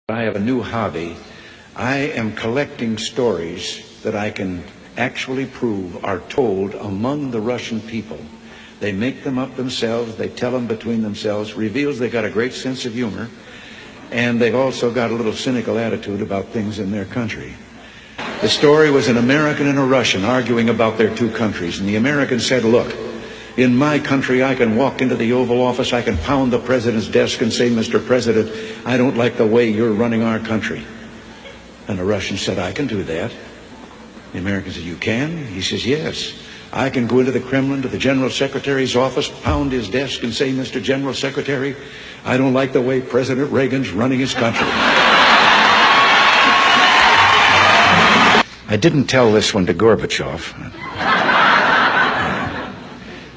I have a new hobby. I am collecting stories that I can actually prove are told among the Russian people. They make them up themselves, they tell them between themselves, reveals they got a great sense of humor, and they've also got a little cynical attitude about things in their country. The story was an American and a Russian arguing about their two countries, and the American said, look, in my country, I can walk into the Oval Office, I can pound the president's desk and say, Mr. President, I don't like the way you're running our country. And the Russian said, I can do that. The American said, you can? He says, yes. I can go into the Kremlin, to the General Secretary's office, pound his desk and say, Mr. General Secretary, I don't like the way President Reagan's running his country. I didn't tell this one to Gorbachev.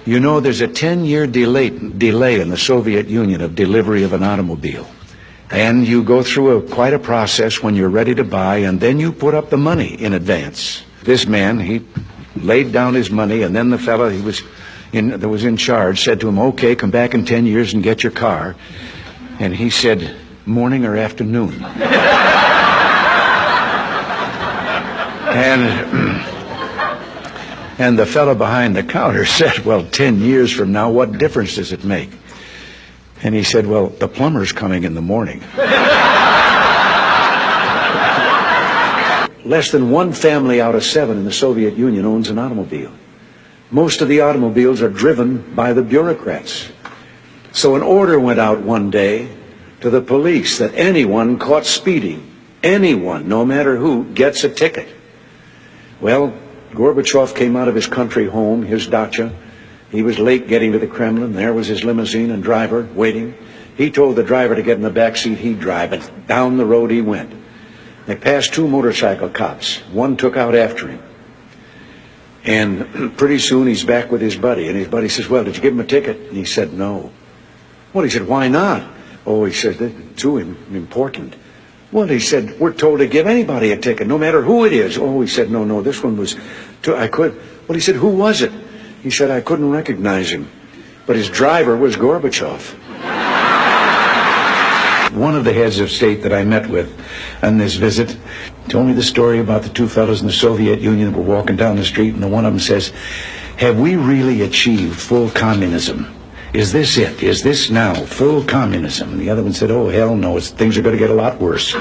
You know, there's a 10-year delay in the Soviet Union of delivery of an automobile. And you go through quite a process when you're ready to buy, and then you put up the money in advance. This man, he laid down his money, and then the fellow that was in charge said to him, okay, come back in 10 years and get your car. And he said, morning or afternoon? And the fellow behind the counter said, well, 10 years from now, what difference does it make? And he said, well, the plumber's coming in the morning. Less than one family out of 7 in the Soviet Union owns an automobile. Most of the automobiles are driven by the bureaucrats. So an order went out one day to the police that anyone caught speeding, anyone, no matter who, gets a ticket. Well, Gorbachev came out of his country home, his dacha. He was late getting to the Kremlin. There was his limousine and driver waiting. He told the driver to get in the back seat, he'd drive, and down the road he went. They passed 2 motorcycle cops. One took out after him. And pretty soon he's back with his buddy, and his buddy says, well, did you give him a ticket? And he said, no. Well, he said, why not? Oh, he said, they're too important. Well, he said, we're told to give anybody a ticket, no matter who it is. Oh, he said, no, this one was, I could. Well, he said, who was it? He said, I couldn't recognize him. But his driver was Gorbachev. One of the heads of state that I met with on this visit told me the story about the 2 fellows in the Soviet Union that were walking down the street, and one of them says, have we really achieved full communism? Is this it? Is this now full communism? And the other one said, oh, hell no, things are going to get a lot worse.